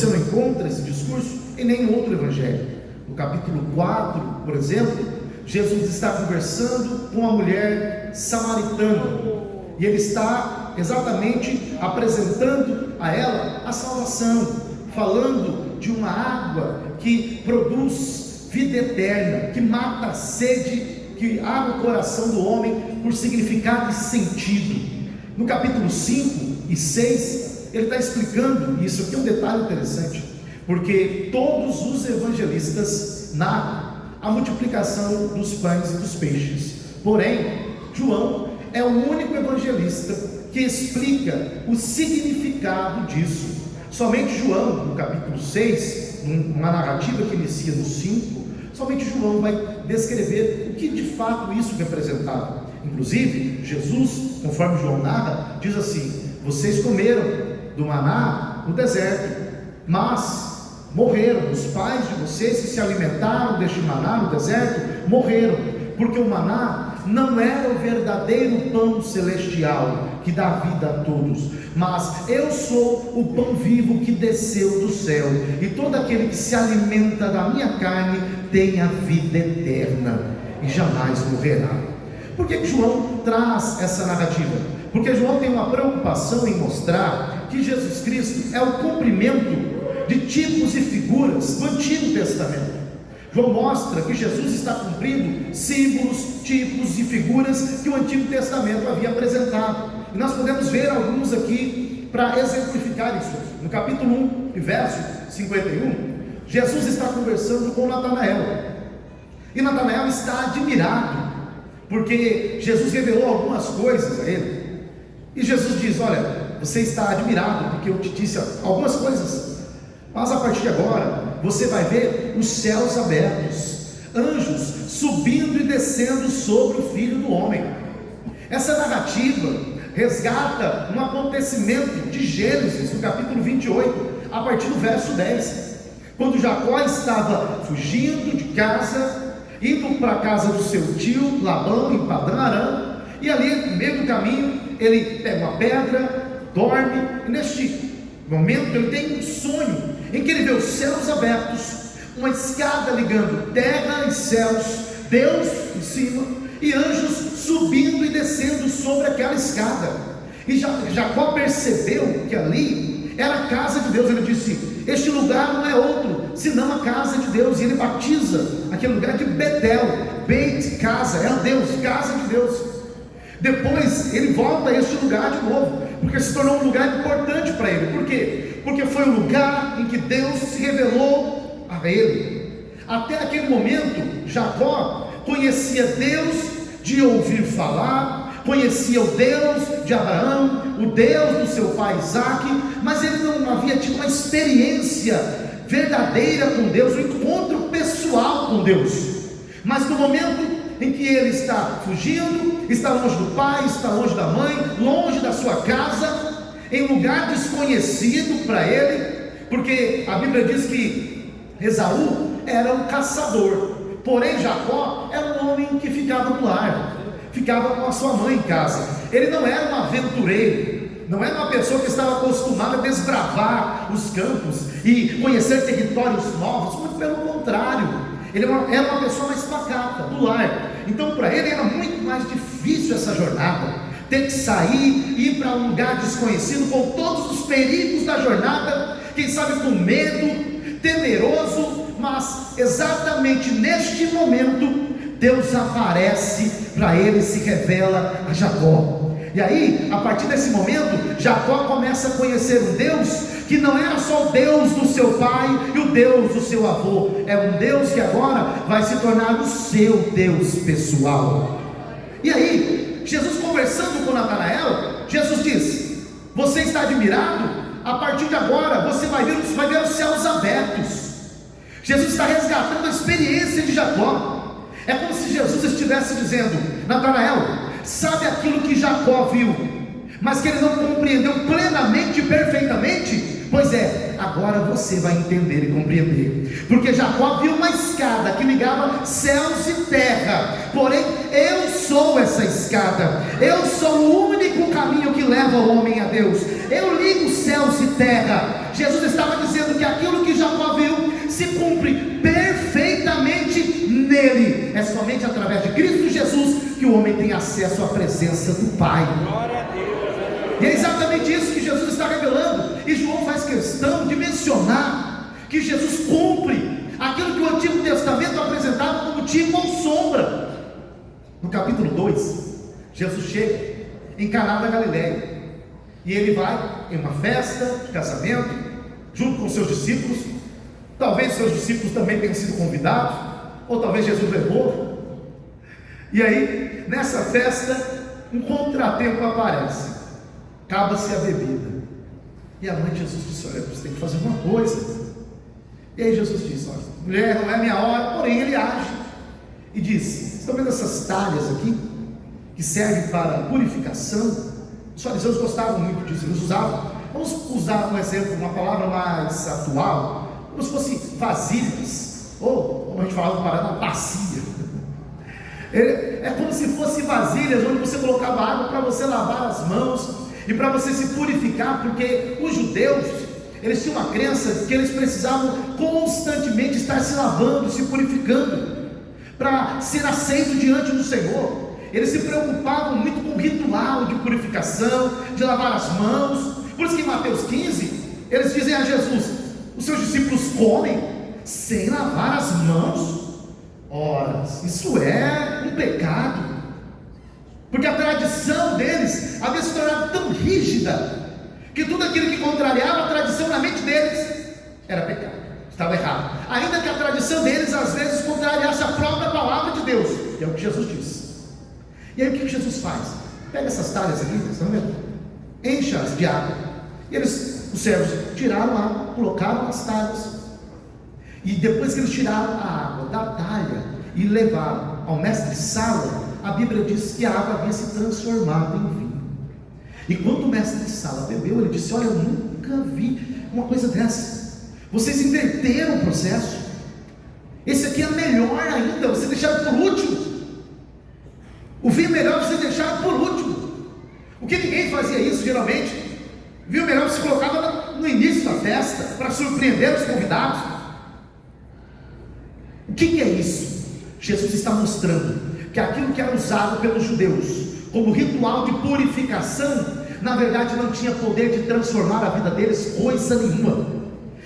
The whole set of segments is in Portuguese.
Você não encontra esse discurso em nenhum outro evangelho. No capítulo 4, por exemplo, Jesus está conversando com uma mulher samaritana, e ele está exatamente apresentando a ela a salvação, falando de uma água que produz vida eterna, que mata a sede, que abre o coração do homem por significado e sentido. No capítulo 5 e 6, ele está explicando, e isso aqui é um detalhe interessante, porque todos os evangelistas narram a multiplicação dos pães e dos peixes, porém, João é o único evangelista que explica o significado disso. Somente João, no capítulo 6, uma narrativa que inicia no 5, somente João vai descrever o que de fato isso representava. Inclusive, Jesus, conforme João narra, diz assim: vocês comeram do maná no deserto, mas morreram. Os pais de vocês que se alimentaram deste maná no deserto morreram, porque o maná não era o verdadeiro pão celestial que dá vida a todos, mas eu sou o pão vivo que desceu do céu, e todo aquele que se alimenta da minha carne tem a vida eterna e jamais morrerá. Por que João traz essa narrativa? Porque João tem uma preocupação em mostrar que Jesus Cristo é o cumprimento de tipos e figuras do Antigo Testamento. João mostra que Jesus está cumprindo símbolos, tipos e figuras que o Antigo Testamento havia apresentado, e nós podemos ver alguns aqui para exemplificar isso. No capítulo 1 e verso 51, Jesus está conversando com Natanael, e Natanael está admirado, porque Jesus revelou algumas coisas a ele, e Jesus diz: olha, você está admirado porque eu te disse algumas coisas, mas a partir de agora você vai ver os céus abertos, anjos subindo e descendo sobre o Filho do Homem. Essa narrativa resgata um acontecimento de Gênesis, no capítulo 28, a partir do verso 10, quando Jacó estava fugindo de casa, indo para a casa do seu tio Labão, em Padã Arã, e ali no meio do caminho ele pega uma pedra, dorme, e neste momento ele tem um sonho, em que ele vê os céus abertos, uma escada ligando terra e céus, Deus em cima, e anjos subindo e descendo sobre aquela escada. E Jacó percebeu que ali era a casa de Deus. Ele disse: este lugar não é outro senão a casa de Deus, e ele batiza aquele lugar de Betel, Beit, casa, é Deus, casa de Deus. Depois ele volta a este lugar de novo, porque se tornou um lugar importante para ele. Por quê? Porque foi o lugar em que Deus se revelou a ele. Até aquele momento, Jacó conhecia Deus de ouvir falar, conhecia o Deus de Abraão, o Deus do seu pai Isaque, mas ele não havia tido uma experiência verdadeira com Deus, um encontro pessoal com Deus. Mas no momento em que ele está fugindo, está longe do pai, está longe da mãe, longe da sua casa, em um lugar desconhecido para ele, porque a Bíblia diz que Esaú era um caçador, porém Jacó era um homem que ficava no lar, ficava com a sua mãe em casa. Ele não era um aventureiro, não era uma pessoa que estava acostumada a desbravar os campos e conhecer territórios novos, muito pelo contrário, ele era uma pessoa mais pacata, do lar. Então para ele era muito mais difícil essa jornada, ter que sair, ir para um lugar desconhecido, com todos os perigos da jornada, quem sabe com medo, temeroso. Mas exatamente neste momento, Deus aparece para ele, se revela a Jacó. E aí, a partir desse momento, Jacó começa a conhecer um Deus que não era só o Deus do seu pai e o Deus do seu avô, é um Deus que agora vai se tornar o seu Deus pessoal. E aí, Jesus conversando com Natanael, Jesus diz: você está admirado? A partir de agora você vai ver os céus abertos. Jesus está resgatando a experiência de Jacó. É como se Jesus estivesse dizendo: Natanael, sabe aquilo que Jacó viu, mas que ele não compreendeu plenamente e perfeitamente? Pois é, agora você vai entender e compreender, porque Jacó viu uma escada que ligava céus e terra, porém eu sou essa escada, eu sou o único caminho que leva o homem a Deus, eu ligo céus e terra. Jesus estava dizendo que aqui nele, é somente através de Cristo Jesus que o homem tem acesso à presença do Pai. Glória a Deus. E é exatamente isso que Jesus está revelando. E João faz questão de mencionar que Jesus cumpre aquilo que o Antigo Testamento apresentava como tipo ou sombra. No capítulo 2, Jesus chega em Caná da Galileia, e ele vai em uma festa de casamento, junto com seus discípulos. Talvez seus discípulos também tenham sido convidados, ou talvez Jesus levou. E aí, nessa festa, um contratempo aparece. Acaba-se a bebida. E a mãe de Jesus disse: olha, você tem que fazer uma coisa. E aí Jesus disse: olha, mulher, não é minha hora. Porém ele age e diz: estão vendo essas talhas aqui, que servem para purificação? Os fariseus gostavam muito disso. Eles usavam, vamos usar um exemplo, uma palavra mais atual, como se fossem vasilhas, ou como a gente falava no Paraná, bacia. É como se fossem vasilhas onde você colocava água para você lavar as mãos e para você se purificar, porque os judeus, eles tinham uma crença que eles precisavam constantemente estar se lavando, se purificando, para ser aceito diante do Senhor. Eles se preocupavam muito com o ritual de purificação, de lavar as mãos. Por isso que em Mateus 15, eles dizem a Jesus: os seus discípulos comem sem lavar as mãos. Ora, isso é um pecado, porque a tradição deles havia se tornado tão rígida, que tudo aquilo que contrariava a tradição na mente deles era pecado, estava errado, ainda que a tradição deles às vezes contrariasse a própria palavra de Deus, que é o que Jesus disse. E aí o que Jesus faz? Pega essas talhas aqui, vocês estão vendo? Enche-as de água. E eles, os servos, tiraram a água, colocaram as talhas, e depois que eles tiraram a água da talha e levaram ao mestre de sala, a Bíblia diz que a água havia se transformado em vinho. E quando o mestre de sala bebeu, ele disse: olha, eu nunca vi uma coisa dessa. Vocês inverteram o processo. Esse aqui é melhor ainda, vocês deixaram por último. O vinho melhor vocês deixaram por último. O que ninguém fazia isso geralmente. O vinho melhor você colocava no início da festa, para surpreender os convidados. O que é isso? Jesus está mostrando que aquilo que era usado pelos judeus como ritual de purificação, na verdade não tinha poder de transformar a vida deles coisa nenhuma.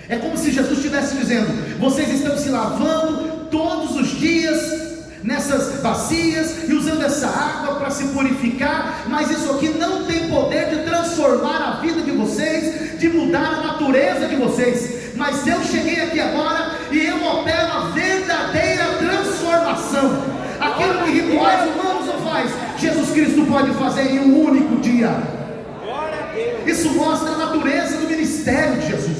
É como se Jesus estivesse dizendo: vocês estão se lavando todos os dias nessas bacias e usando essa água para se purificar, mas isso aqui não tem poder de transformar a vida de vocês, de mudar a natureza de vocês. Mas eu cheguei aqui agora e eu opero a verdadeira transformação. Aquilo que rituais humanos não faz, Jesus Cristo pode fazer em um único dia. Isso mostra a natureza do ministério de Jesus,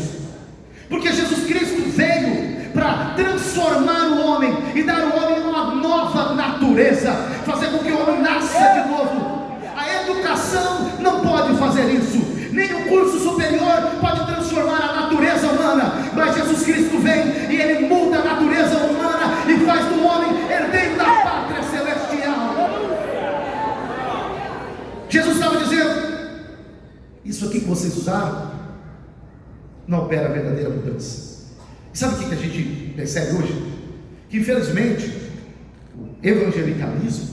porque Jesus Cristo veio para transformar o homem e dar ao homem uma nova natureza, fazer com que o homem nasça de novo. A educação não pode fazer isso, nem o curso superior pode transformar a natureza humana, mas Jesus Cristo vem e ele muda a natureza humana e faz do homem herdeiro da pátria celestial. Jesus estava dizendo: isso aqui que vocês usaram não opera a verdadeira mudança. E sabe o que a gente percebe hoje? Que infelizmente o evangelicalismo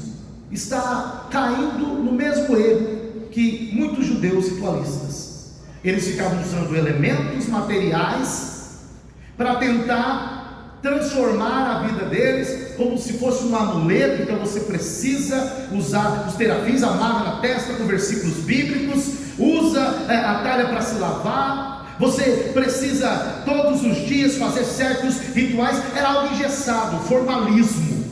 está caindo no mesmo erro que muitos judeus ritualistas. Eles ficavam usando elementos materiais para tentar transformar a vida deles como se fosse um amuleto. Então você precisa usar os terafins, amarra na testa com versículos bíblicos, usa a talha para se lavar. Você precisa todos os dias fazer certos rituais. Era algo engessado, formalismo.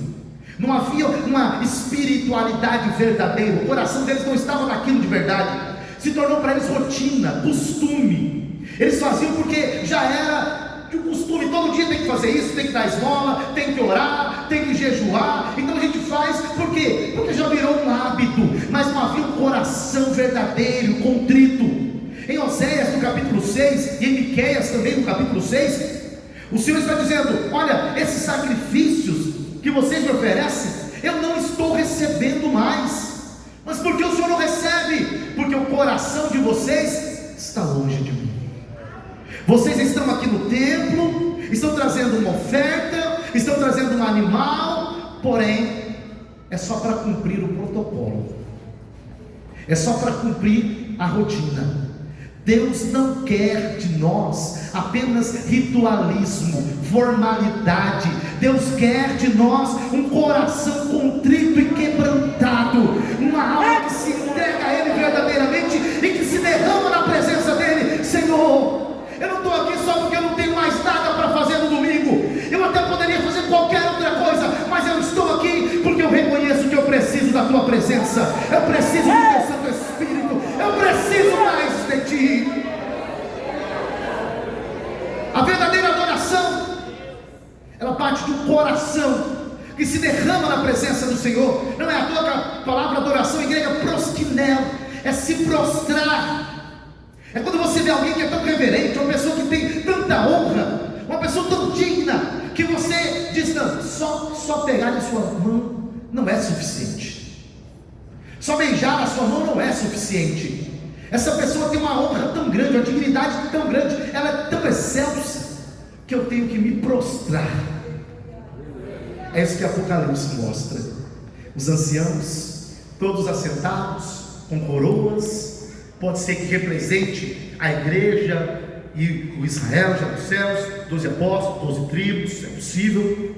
Não havia uma espiritualidade verdadeira. O coração deles não estava naquilo de verdade. Se tornou para eles rotina, costume. Eles faziam porque já era de costume. Todo dia tem que fazer isso, tem que dar esmola, tem que orar, tem que jejuar. Então a gente faz, por quê? Porque já virou um hábito. Mas não havia um coração verdadeiro, contrito. Em Oséias no capítulo 6 e em Miqueias também no capítulo 6, o Senhor está dizendo: olha, esses sacrifícios que vocês me oferecem, eu não estou recebendo mais. Mas por que o Senhor não recebe? Porque o coração de vocês está longe de mim. Vocês estão aqui no templo, estão trazendo uma oferta, estão trazendo um animal, porém é só para cumprir o protocolo, é só para cumprir a rotina. Deus não quer de nós apenas ritualismo, formalidade. Deus quer de nós um coração contrito e quebrantado, uma alma que se entrega a Ele verdadeiramente e que se derrama na presença dEle. Senhor, eu não estou aqui só porque eu não tenho mais nada para fazer no domingo, eu até poderia fazer qualquer outra coisa, mas eu estou aqui porque eu reconheço que eu preciso da Tua presença, eu preciso do Teu Santo Espírito, eu preciso mais de Ti. A verdadeira adoração, ela parte do coração que se derrama na presença do Senhor. Não é à toa que a palavra adoração em grego é proskinel, é se prostrar. É quando você vê alguém que é tão reverente, uma pessoa que tem tanta honra, uma pessoa tão digna, que você diz: não, só pegar em sua mão não é suficiente, só beijar a sua mão não é suficiente. Essa pessoa tem uma honra tão grande, uma dignidade tão grande, ela é tão excelsa, que eu tenho que me prostrar. É isso que Apocalipse mostra. Os anciãos, todos assentados, com coroas, pode ser que represente a igreja e o Israel já dos céus, 12 apóstolos, 12 tribos, é possível.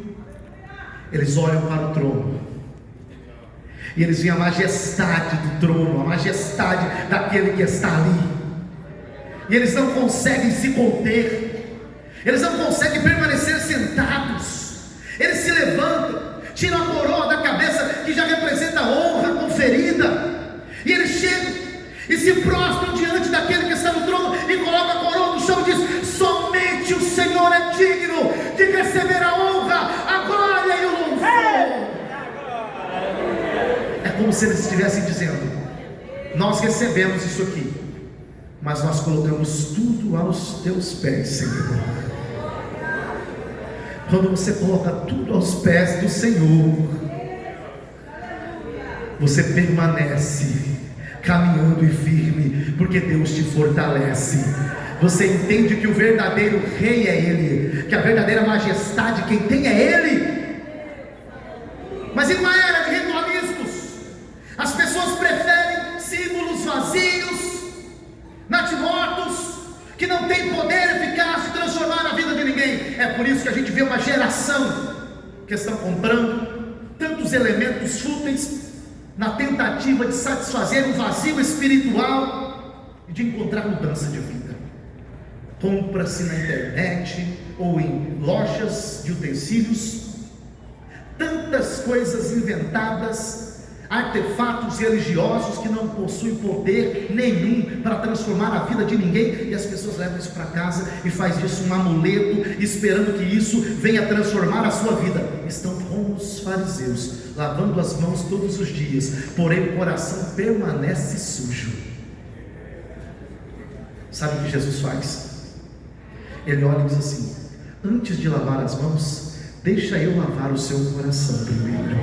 Eles olham para o trono, e eles veem a majestade do trono, a majestade daquele que está ali, e eles não conseguem se conter, eles não conseguem permanecer sentados. Eles se levantam, tiram a coroa da cabeça, que já representa a honra conferida, e eles chegam e se prostram diante daquele que está no trono, e colocam a coroa no chão e diz: somente o Senhor é digno de receber a honra, a glória e o louvor. É como se eles estivessem dizendo: nós recebemos isso aqui, mas nós colocamos tudo aos teus pés, Senhor. Quando você coloca tudo aos pés do Senhor, você permanece caminhando e firme, porque Deus te fortalece. Você entende que o verdadeiro rei é Ele, que a verdadeira majestade quem tem é Ele. Mas em uma era de ritualismos, as pessoas preferem símbolos vazios, natimortos, que não tem poder eficaz de transformar a vida de ninguém. É por isso que a gente vê uma geração que estão comprando tantos elementos fúteis, na tentativa de satisfazer um vazio espiritual e de encontrar mudança de vida. Compra-se na internet ou em lojas de utensílios tantas coisas inventadas, artefatos religiosos que não possuem poder nenhum para transformar a vida de ninguém, e as pessoas levam isso para casa e faz disso um amuleto, esperando que isso venha transformar a sua vida. Estão como os fariseus, lavando as mãos todos os dias, porém o coração permanece sujo. Sabe o que Jesus faz? Ele olha e diz assim: antes de lavar as mãos, deixa eu lavar o seu coração primeiro.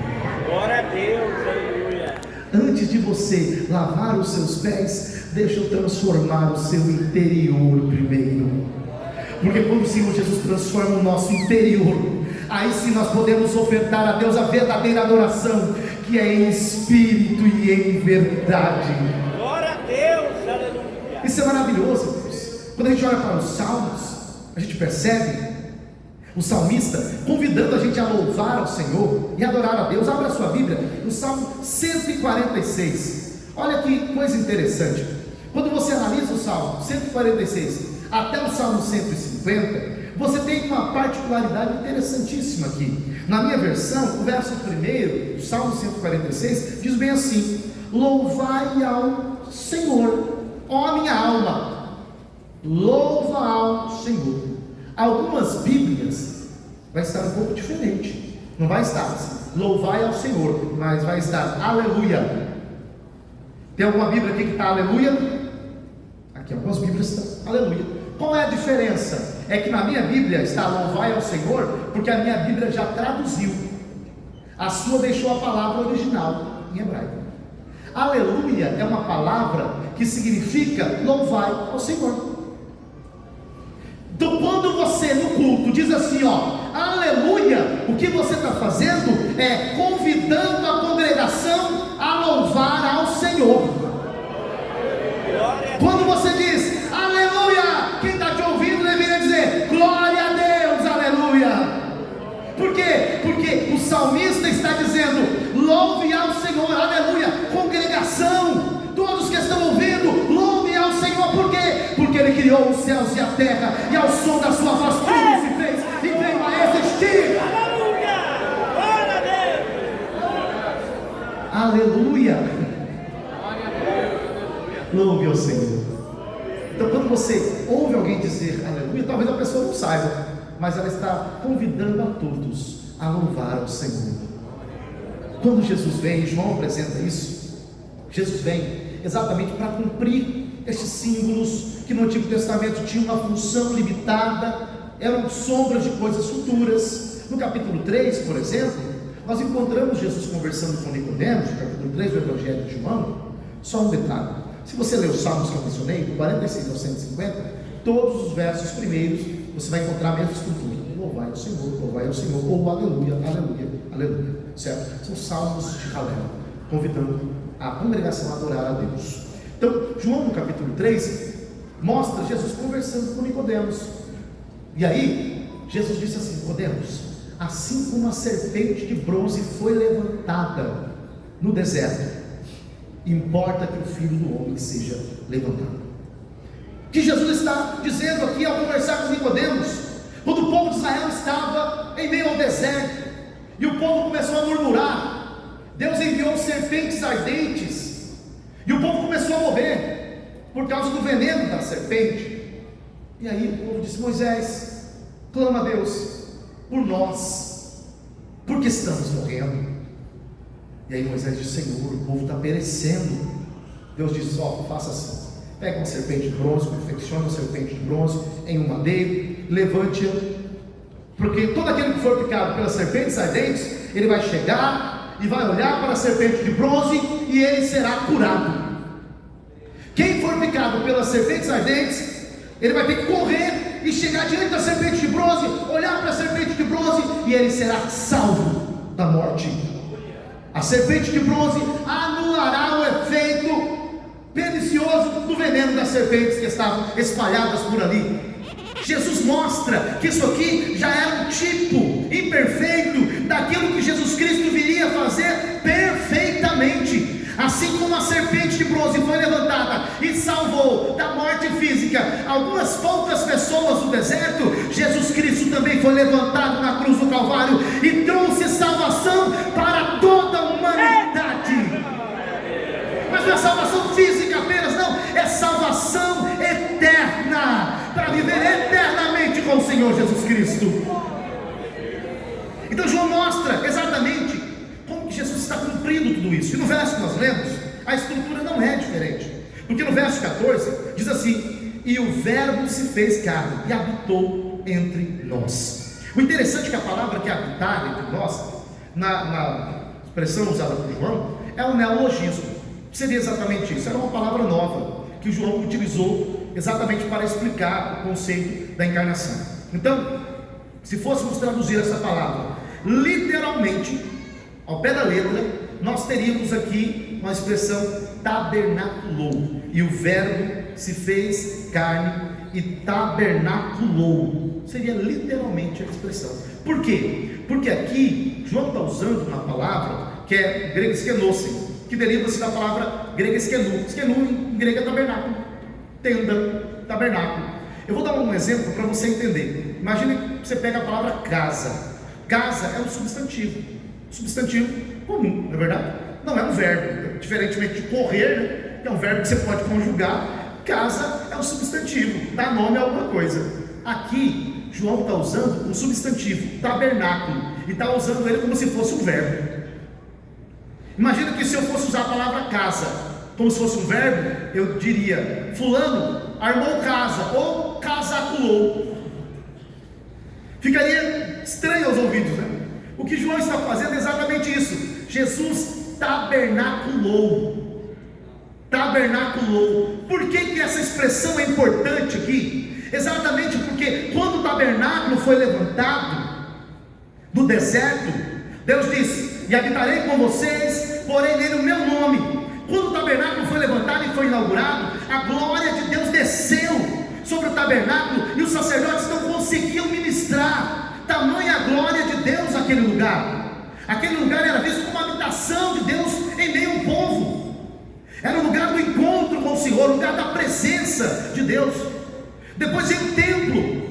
Glória a Deus, aleluia. Antes de você lavar os seus pés, deixa eu transformar o seu interior primeiro. Porque quando o Senhor Jesus transforma o nosso interior, aí sim nós podemos ofertar a Deus a verdadeira adoração, que é em espírito e em verdade. Glória a Deus, aleluia. Isso é maravilhoso, Deus. Quando a gente olha para os salmos, a gente percebe o salmista convidando a gente a louvar ao Senhor e adorar a Deus. Abra a sua Bíblia no Salmo 146. Olha que coisa interessante. Quando você analisa o Salmo 146 até o Salmo 150, você tem uma particularidade interessantíssima aqui. Na minha versão, o verso 1 do Salmo 146 diz bem assim: louvai ao Senhor, ó minha alma, louva ao Senhor. Algumas Bíblias vai estar um pouco diferente, não vai estar assim, louvai ao Senhor, mas vai estar aleluia. Tem alguma Bíblia aqui que está aleluia? Aqui algumas Bíblias estão aleluia. Qual é a diferença? É que na minha Bíblia está louvai ao Senhor, porque a minha Bíblia já traduziu, a sua deixou a palavra original em hebraico. Aleluia é uma palavra que significa louvai ao Senhor. Então quando você no culto diz assim, ó, aleluia, o que você está fazendo convidando a congregação a louvar ao Senhor. Quando você diz aleluia, quem está te ouvindo deveria dizer glória a Deus, aleluia. Por quê? Porque o salmista está dizendo louve ao Senhor, aleluia. Congregação, todos que estão ouvindo, louve ao Senhor. Por quê? Porque Ele criou os céus e a terra, e ao som da sua voz tudo se fez e veio a existir. Aleluia. Louve ao Senhor. Então quando você ouve alguém dizer aleluia, talvez a pessoa não saiba, mas ela está convidando a todos a louvar ao Senhor. Quando Jesus vem, João apresenta isso, Jesus vem exatamente para cumprir estes símbolos que no Antigo Testamento tinham uma função limitada, eram sombras de coisas futuras. No capítulo 3, por exemplo, nós encontramos Jesus conversando com Nicodemos, no capítulo 3 do Evangelho de João. Só um detalhe: se você ler os salmos que eu mencionei, do 46 ao 150, todos os versos primeiros você vai encontrar a mesma estrutura: louvai ao Senhor, ou aleluia, aleluia, aleluia, certo? São salmos de Halel, convidando a congregação a adorar a Deus. Então, João no capítulo 3 mostra Jesus conversando com Nicodemos, e aí Jesus disse assim: Nicodemos, assim como a serpente de bronze foi levantada no deserto, importa que o Filho do Homem seja levantado. O que Jesus está dizendo aqui ao conversar com Nicodemos, quando o povo de Israel estava em meio ao deserto, e o povo começou a murmurar, Deus enviou serpentes ardentes, e o povo começou a morrer, por causa do veneno da serpente. E aí o povo disse: Moisés, clama a Deus por nós, porque estamos morrendo. E aí Moisés disse: Senhor, o povo está perecendo. Deus disse: faça assim, pega uma serpente de bronze, perfeccione uma serpente de bronze em um madeiro, levante-a, porque todo aquele que for picado pelas serpentes ardentes, ele vai chegar e vai olhar para a serpente de bronze e ele será curado. Quem for picado pelas serpentes ardentes, ele vai ter que correr e chegar diante da serpente de bronze, olhar para a serpente de bronze e ele será salvo da morte. A serpente de bronze anulará o efeito pernicioso do veneno das serpentes que estavam espalhadas por ali. Jesus mostra que isso aqui já era um tipo imperfeito daquilo que Jesus Cristo viria fazer perfeitamente. Assim como a serpente de bronze foi levantada e salvou da morte física algumas poucas pessoas do deserto, Jesus Cristo também foi levantado na cruz do Calvário e trouxe salvação para toda a humanidade. Mas não é salvação física apenas, não, é salvação eterna, para viver eternamente com o Senhor Jesus Cristo. Então João mostra exatamente como que Jesus está cumprindo tudo isso. E no verso que nós lemos, a estrutura não é diferente, porque no verso 14 diz assim: e o verbo se fez carne e habitou entre nós. O interessante é que a palavra que habitar entre nós, na expressão usada por João, é um neologismo. Seria exatamente isso, era uma palavra nova que o João utilizou exatamente para explicar o conceito da encarnação. Então, se fôssemos traduzir essa palavra literalmente, ao pé da letra, nós teríamos aqui uma expressão tabernaculou, e o verbo se fez carne e tabernaculou, seria literalmente a expressão. Por quê? Porque aqui João está usando uma palavra que é grega skenosen, que deriva-se da palavra grega skenu. Skenu em grego é tabernáculo, tenda, tabernáculo. Eu vou dar um exemplo para você entender. Imagine que você pega a palavra casa. Casa é um substantivo comum, não é verdade? Não é um verbo, diferentemente de correr, né? Que é um verbo que você pode conjugar. Casa é um substantivo, dá nome a alguma coisa. Aqui João está usando um substantivo, tabernáculo, e está usando ele como se fosse um verbo. Imagina que se eu fosse usar a palavra casa como se fosse um verbo, eu diria: fulano armou casa, ou casaculou. Ficaria estranho aos ouvidos, né? O que João está fazendo é exatamente isso. Jesus tabernaculou. Tabernaculou. Por que essa expressão é importante aqui? Exatamente porque quando o tabernáculo foi levantado do deserto, Deus disse: e habitarei com vocês, porém nele o meu nome. Quando o tabernáculo foi levantado e foi inaugurado, a glória de Deus desceu sobre o tabernáculo e os sacerdotes não conseguiam ministrar, tamanha a glória de Deus naquele lugar. Aquele lugar era visto como a habitação de Deus em meio ao povo, era o lugar do encontro com o Senhor, o lugar da presença de Deus. Depois veio o templo,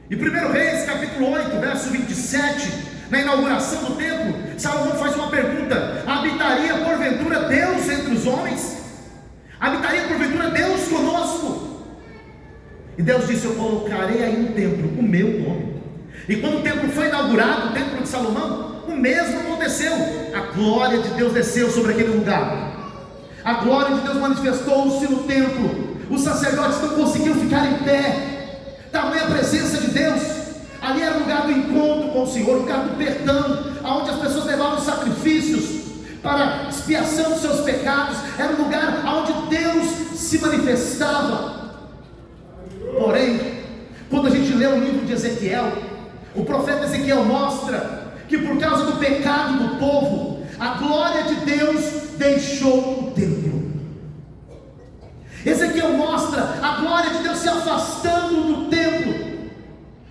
e 1 Reis capítulo 8, verso 27, na inauguração do templo, Salomão faz uma pergunta: habitaria porventura Deus entre os homens? Habitaria porventura Deus conosco? E Deus disse: eu colocarei aí no templo o meu nome. E quando o templo foi inaugurado, o templo de Salomão, o mesmo aconteceu. A glória de Deus desceu sobre aquele lugar, a glória de Deus manifestou-se no templo. Os sacerdotes não conseguiam ficar em pé, tamanha presença de Deus. Ali era o lugar do encontro com o Senhor, o lugar do perdão, onde as pessoas levavam sacrifícios para expiação dos seus pecados. Era o lugar onde Deus se manifestava. Porém, quando a gente lê o livro de Ezequiel, o profeta Ezequiel mostra que por causa do pecado do povo, a glória de Deus deixou o templo. Ezequiel mostra a glória de Deus se afastando do templo,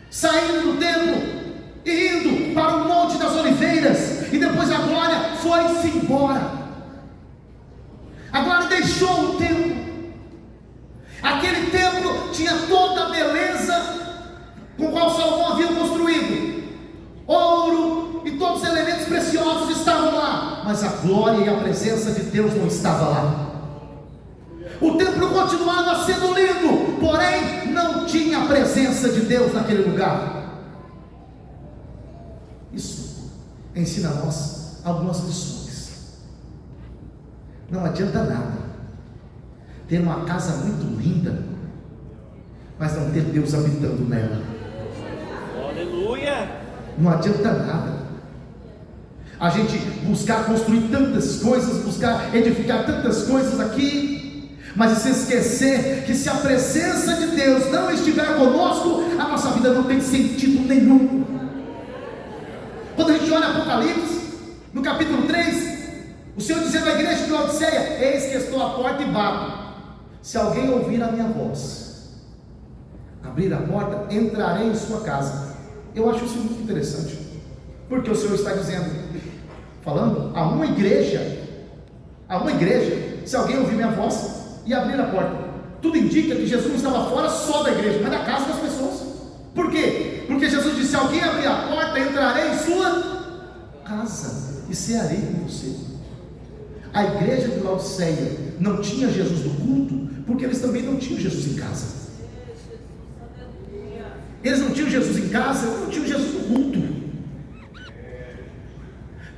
saindo do templo e indo para o Monte das Oliveiras, e depois a glória foi-se embora. A glória deixou o templo. Aquele templo tinha toda a beleza com qual Salomão havia construído, ouro e todos os elementos preciosos estavam lá, mas a glória e a presença de Deus não estava lá. O templo continuava sendo lindo, porém não tinha a presença de Deus naquele lugar. Isso ensina a nós algumas lições. Não adianta nada ter uma casa muito linda, mas não ter Deus habitando nela. Aleluia! Não adianta nada a gente buscar construir tantas coisas, buscar edificar tantas coisas aqui, mas se esquecer que se a presença de Deus não estiver conosco, a nossa vida não tem sentido nenhum. Quando a gente olha Apocalipse, no capítulo 3, o Senhor dizendo à igreja de Laodiceia: eis que estou à porta e bato. Se alguém ouvir a minha voz, abrir a porta, entrarei em sua casa. Eu acho isso muito interessante, porque o Senhor está dizendo, falando a uma igreja, se alguém ouvir minha voz e abrir a porta. Tudo indica que Jesus não estava fora só da igreja, mas da casa das pessoas. Por quê? Porque Jesus disse: se alguém abrir a porta, entrarei em sua casa e cearei com você. A igreja de Laodiceia não tinha Jesus no culto, porque eles também não tinham Jesus em casa. Eles não tinham Jesus em casa, não tinham Jesus no culto,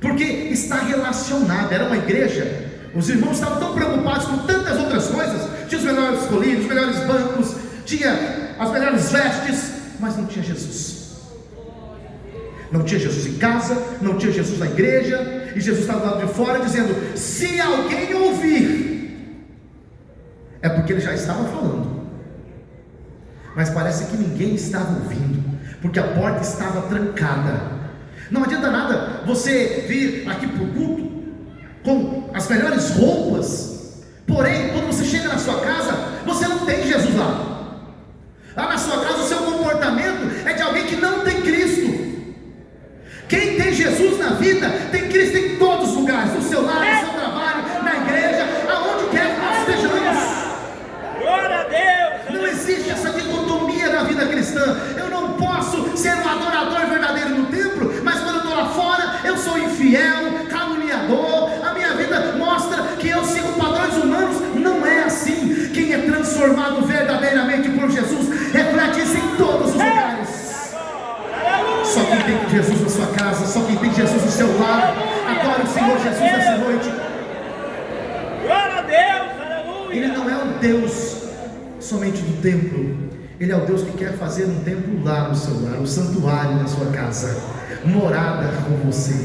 porque está relacionado. Era uma igreja, os irmãos estavam tão preocupados com tantas outras coisas. Tinha os melhores colírios, os melhores bancos, tinha as melhores vestes, mas não tinha Jesus. Não tinha Jesus em casa, não tinha Jesus na igreja, e Jesus estava do lado de fora dizendo: se alguém ouvir, é porque ele já estava falando, mas parece que ninguém estava ouvindo, porque a porta estava trancada. Não adianta nada você vir aqui para o culto com as melhores roupas, porém quando você chega na sua casa, você não tem Jesus lá. Lá na sua casa o seu comportamento é de alguém que não tem Cristo. Quem tem Jesus na vida, tem Cristo em todos os lugares, no seu lar, no seu trabalho, na igreja, aonde quer que nós estejamos. Glória a Deus! Não existe essa dicotomia na vida cristã. Eu não posso ser um adorador verdadeiro no templo, mas quando eu estou lá fora, eu sou infiel, caluniador. A minha vida mostra que eu sigo padrões humanos. Não é assim. Quem é transformado verdadeiramente por Jesus, reflete isso em todos os lugares. Só quem tem Jesus na sua casa, só quem tem Jesus no seu lar, adora o Senhor Jesus nessa noite. Glória a Deus, aleluia! Ele não é um Deus somente do templo, Ele é o Deus que quer fazer um templo lá no seu lar, um santuário na sua casa, morada com você.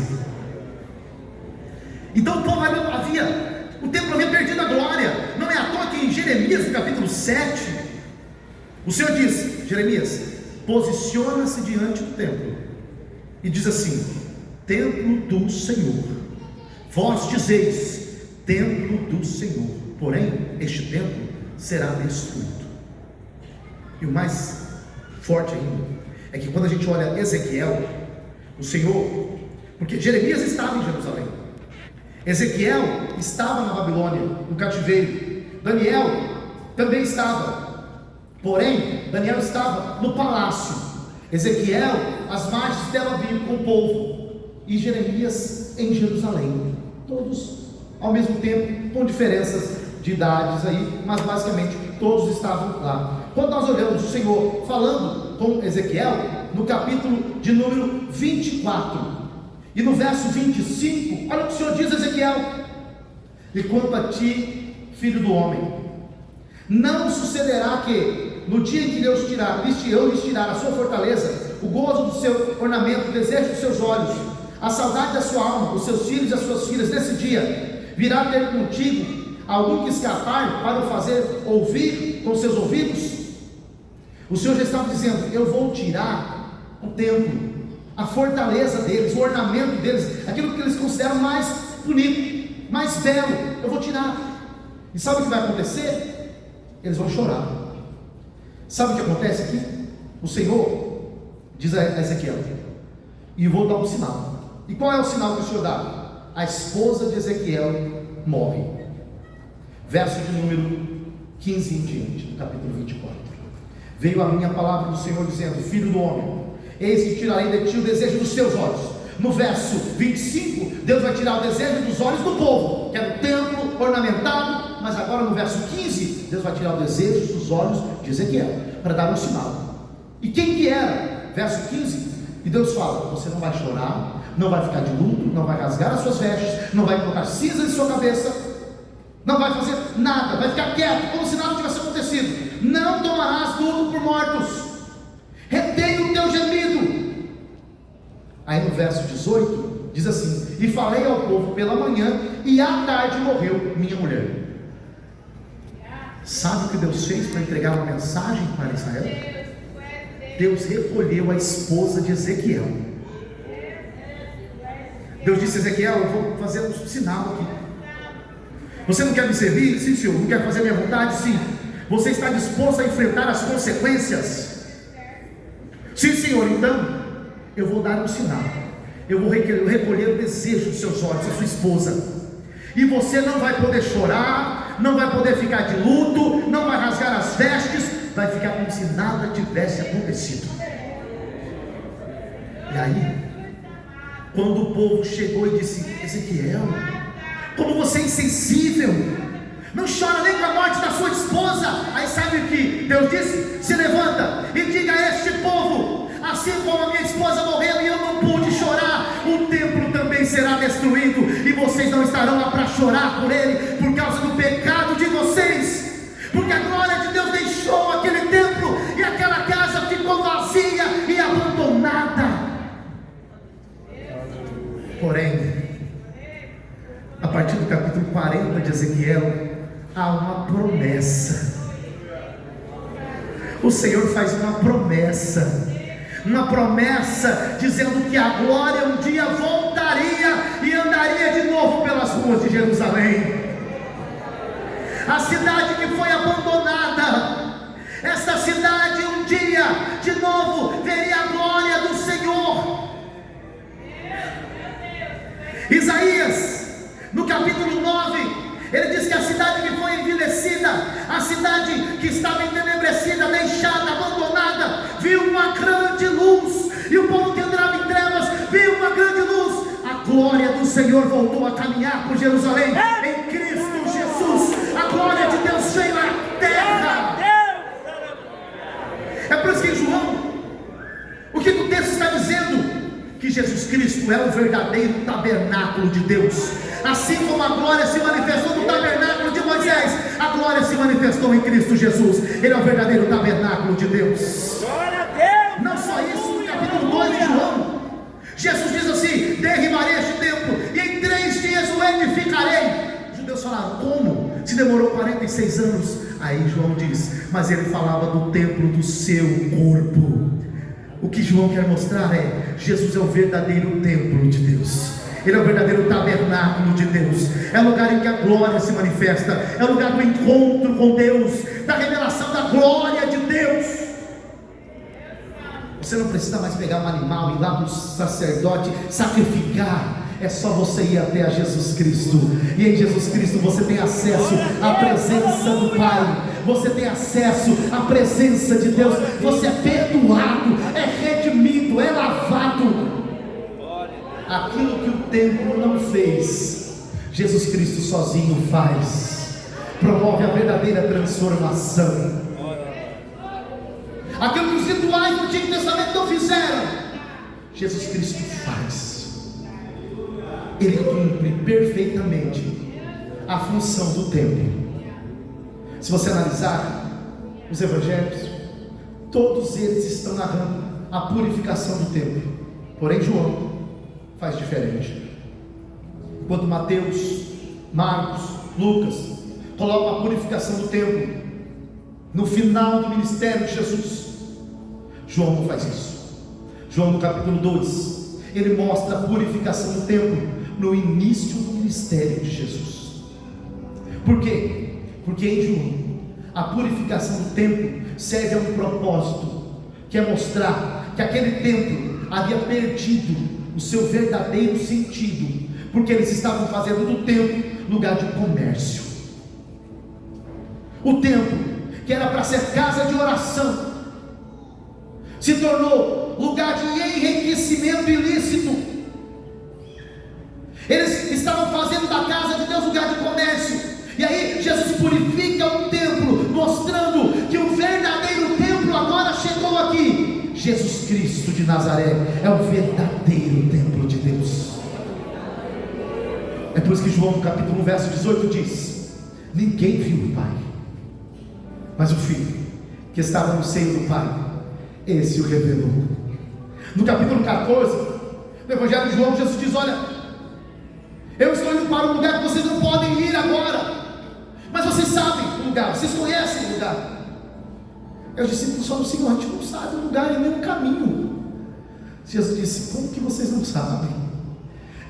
Então o povo o templo havia perdido a glória. Não é à toa que em Jeremias, no capítulo 7, o Senhor diz: Jeremias, posiciona-se diante do templo e diz assim: templo do Senhor. Vós dizeis, templo do Senhor, porém este templo será destruído. E o mais forte ainda é que quando a gente olha Ezequiel, o Senhor, porque Jeremias estava em Jerusalém, Ezequiel estava na Babilônia, no cativeiro, Daniel também estava, porém Daniel estava no palácio, Ezequiel às margens Tel Aviv com o povo, e Jeremias em Jerusalém, todos ao mesmo tempo, com diferenças de idades aí, mas basicamente todos estavam lá. Quando nós olhamos o Senhor falando com Ezequiel, no capítulo de número 24, e no verso 25, olha o que o Senhor diz a Ezequiel: e quanto a ti, filho do homem, não sucederá que, no dia em que Deus eu lhes tirar a sua fortaleza, o gozo do seu ornamento, o desejo dos seus olhos, a saudade da sua alma, os seus filhos e as suas filhas, nesse dia, virá ter contigo algum que escapar para o fazer ouvir com seus ouvidos? O Senhor já estava dizendo: eu vou tirar o templo, a fortaleza deles, o ornamento deles, aquilo que eles consideram mais bonito, mais belo, eu vou tirar. E sabe o que vai acontecer? Eles vão chorar. Sabe o que acontece aqui? O Senhor diz a Ezequiel: e vou dar um sinal. E qual é o sinal que o Senhor dá? A esposa de Ezequiel morre. Verso de número 15 em diante, do capítulo 24. Veio a minha palavra do Senhor dizendo: filho do homem, eis que tirarei de ti o desejo dos teus olhos. No verso 25, Deus vai tirar o desejo dos olhos do povo, que era o templo ornamentado. Mas agora no verso 15, Deus vai tirar o desejo dos olhos de Ezequiel, para dar um sinal. E quem que era? Verso 15, e Deus fala: você não vai chorar, não vai ficar de luto, não vai rasgar as suas vestes, não vai colocar cinza em sua cabeça, não vai fazer nada, vai ficar quieto, como se nada tivesse acontecido. Não tomarás luto por mortos, retém o teu gemido. Aí no verso 18 diz assim: e falei ao povo pela manhã, e à tarde morreu minha mulher. Sabe o que Deus fez para entregar uma mensagem para Israel? Deus recolheu a esposa de Ezequiel. Deus disse a Ezequiel: eu vou fazer um sinal aqui. Você não quer me servir? Sim, Senhor. Não quer fazer a minha vontade? Sim. Você está disposto a enfrentar as consequências? Sim, Senhor. Então eu vou dar um sinal. Eu vou recolher o desejo dos seus olhos, a sua esposa. E você não vai poder chorar, não vai poder ficar de luto, não vai rasgar as vestes, vai ficar como se nada tivesse acontecido. E aí, quando o povo chegou e disse: Ezequiel, como você é insensível, não chora nem com a morte da sua esposa. Aí sabe o que Deus disse? Se levanta e diga a este povo: assim como a minha esposa morreu e eu não pude chorar, o templo também será destruído, e vocês não estarão lá para chorar por ele, por causa do pecado de vocês, porque a glória de Deus deixou aquele templo, e aquela casa ficou vazia e abandonada. Porém, a partir do capítulo 40 de Ezequiel, há uma promessa. O Senhor faz uma promessa dizendo que a glória um dia voltaria e andaria de novo pelas ruas de Jerusalém. A cidade que foi abandonada, essa cidade um dia de novo veria a glória do Senhor. Isaías, no capítulo 9, ele diz que a cidade que foi envelhecida, a cidade que estava entenebrecida, deixada, abandonada, viu uma grande luz, e o povo que andava em trevas viu uma grande luz. A glória do Senhor voltou a caminhar por Jerusalém, em Cristo Jesus. A glória de Deus veio à terra. É por isso que em João, o que o texto está dizendo? Que Jesus Cristo é o verdadeiro tabernáculo de Deus. Assim como a glória se manifestou no tabernáculo de Moisés, a glória se manifestou em Cristo Jesus. Ele é o verdadeiro tabernáculo de Deus. Glória a Deus. Não só isso, no capítulo 2 de João, Jesus diz assim: derribarei este templo e em 3 dias o edificarei. Os judeus falaram: como? Se demorou 46 anos. Aí João diz: mas ele falava do templo do seu corpo. O que João quer mostrar é: Jesus é o verdadeiro templo de Deus. Ele é o verdadeiro tabernáculo de Deus. É o lugar em que a glória se manifesta. É o lugar do encontro com Deus, da revelação da glória de Deus. Você não precisa mais pegar um animal e ir lá para o sacerdote sacrificar. É só você ir até a Jesus Cristo. E em Jesus Cristo você tem acesso à presença do Pai. Você tem acesso à presença de Deus. Você é perdoado, é redimido, é lavado. Aquilo que o templo não fez, Jesus Cristo sozinho faz. Promove a verdadeira transformação. Aquilo que os rituais do Antigo Testamento não fizeram, Jesus Cristo faz. Ele cumpre perfeitamente a função do templo. Se você analisar os evangelhos, todos eles estão narrando a purificação do templo. Porém João faz diferente. Enquanto Mateus, Marcos, Lucas colocam a purificação do templo no final do ministério de Jesus, João não faz isso. João, no capítulo 2, ele mostra a purificação do templo no início do ministério de Jesus. Por quê? Porque em João a purificação do templo serve a um propósito, que é mostrar que aquele templo havia perdido o seu verdadeiro sentido, porque eles estavam fazendo do templo lugar de comércio. O templo, que era para ser casa de oração, se tornou lugar de enriquecimento ilícito. Eles estavam fazendo da casa de Deus lugar de comércio. E aí Jesus purifica o templo, mostrando que o verdadeiro templo agora chegou aqui. Jesus Cristo de Nazaré é o verdadeiro templo de Deus. É por isso que João, no capítulo 1, verso 18 diz: ninguém viu o Pai, mas o Filho, que estava no seio do Pai, esse o revelou. No capítulo 14, no Evangelho de João, Jesus diz: olha, eu estou indo para um lugar que vocês não podem ir agora, mas vocês sabem o lugar, vocês conhecem o lugar. Eu disse: só o Senhor, a gente não sabe o lugar e nem o caminho. Jesus disse: como que vocês não sabem?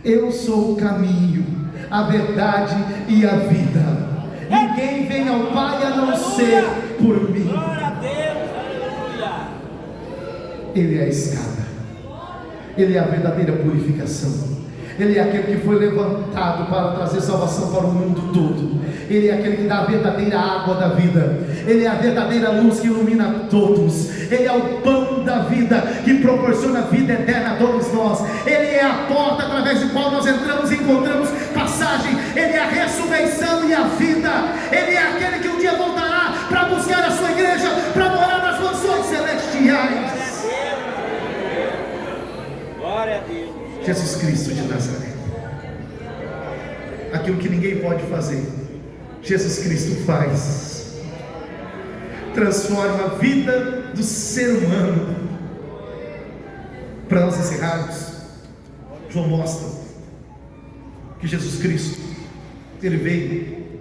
Eu sou o caminho, a verdade e a vida. Ninguém vem ao Pai a não ser por mim. Glória a Deus, aleluia. Ele é a escada, Ele é a verdadeira purificação. Ele é aquele que foi levantado para trazer salvação para o mundo todo. Ele é aquele que dá a verdadeira água da vida. Ele é a verdadeira luz que ilumina todos. Ele é o pão da vida que proporciona vida eterna a todos nós. Ele é a porta através da qual nós entramos e encontramos passagem. Ele é a ressurreição e a vida. Ele é aquele que um dia voltará para buscar a sua igreja, para morar nas mansões celestiais. Glória a Deus. Jesus Cristo de Nazaré. Aquilo que ninguém pode fazer, Jesus Cristo faz. Transforma a vida do ser humano. Para nós encerrarmos, João mostra que Jesus Cristo, Ele veio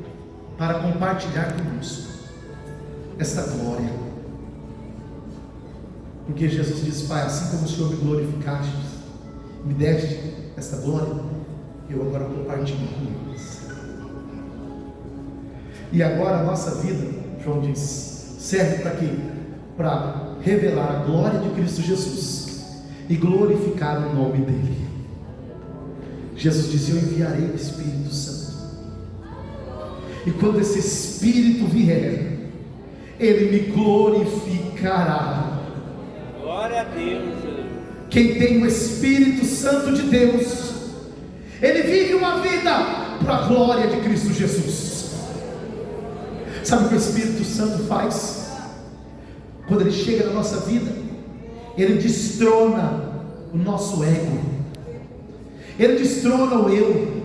para compartilhar conosco esta glória. Porque Jesus diz: Pai, assim como o Senhor me glorificaste, me deste esta glória, eu agora compartilho com eles. E agora a nossa vida, João diz, serve para quê? Para revelar a glória de Cristo Jesus e glorificar o nome dele. Jesus disse: eu enviarei o Espírito Santo, e quando esse Espírito vier, ele me glorificará. Glória a Deus. Quem tem o Espírito Santo de Deus, ele vive uma vida para a glória de Cristo Jesus. Sabe o que o Espírito Santo faz? Quando ele chega na nossa vida, ele destrona o nosso ego, ele destrona o eu.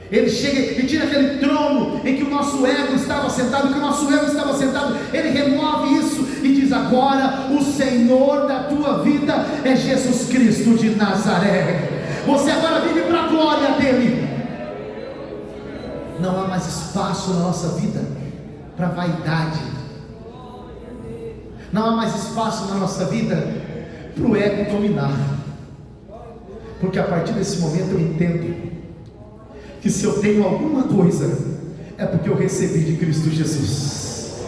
Ele chega e tira aquele trono em que o nosso ego estava sentado, que o nosso eu estava sentado. Ele remove isso e diz: agora o Senhor da tua vida é Jesus Cristo de Nazaré. Você agora vive para a glória dele. Não há mais espaço na nossa vida para vaidade. Não há mais espaço na nossa vida para o ego dominar. Porque a partir desse momento eu entendo que se eu tenho alguma coisa, é porque eu recebi de Cristo Jesus.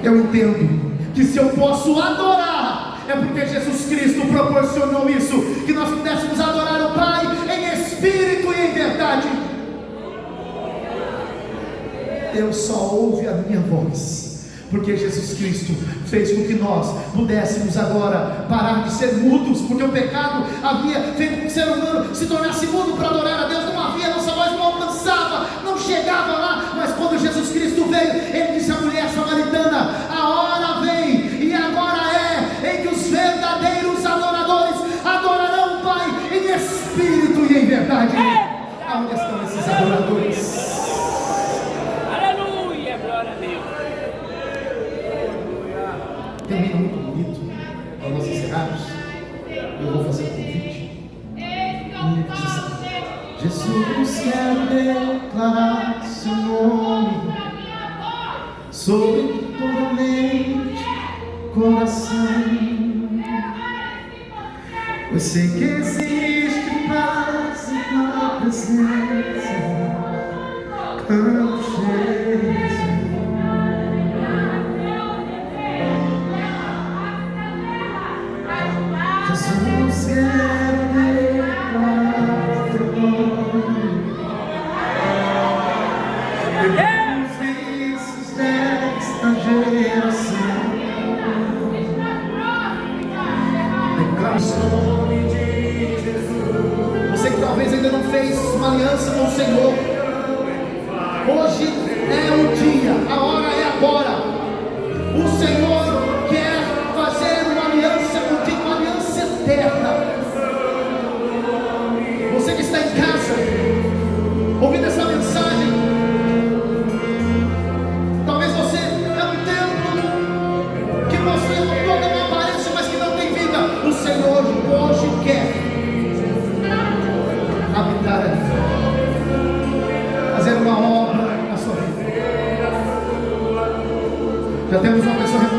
Eu entendo que se eu posso adorar, é porque Jesus Cristo proporcionou isso, que nós pudéssemos adorar o Pai em espírito e em verdade. Deus só ouve a minha voz, porque Jesus Cristo fez com que nós pudéssemos agora parar de ser mudos, porque o pecado havia feito com que o ser humano se tornasse mudo para adorar a Deus. Não havia, nossa voz não alcançava, não chegava lá. Mas quando Jesus Cristo veio, Ele disse à mulher samaritana: a hora vem, e agora é, em que os verdadeiros adoradores adorarão o Pai em espírito e em verdade. Aonde estão esses adoradores? Termina muito bonito. Para nós encerrarmos, eu vou fazer um convite. Jesus, quer declarar seu nome sobre toda mente, coração. Eu sei que existe paz em tua presença. Canto Jesus. Jesus, quero declarar teu nome. Pelos vícios desta geração, declaro o nome de Jesus. Você que talvez ainda não fez uma aliança com o Senhor, hoje é o dia, a hora é agora. O Senhor quer fazer uma aliança contigo, uma aliança eterna. Você que está em casa, ouvindo essa mensagem, talvez você é um templo que possui toda uma aparência, mas que não tem vida. O Senhor hoje quer habitar ali, fazer uma obra na sua vida. Já temos uma pessoa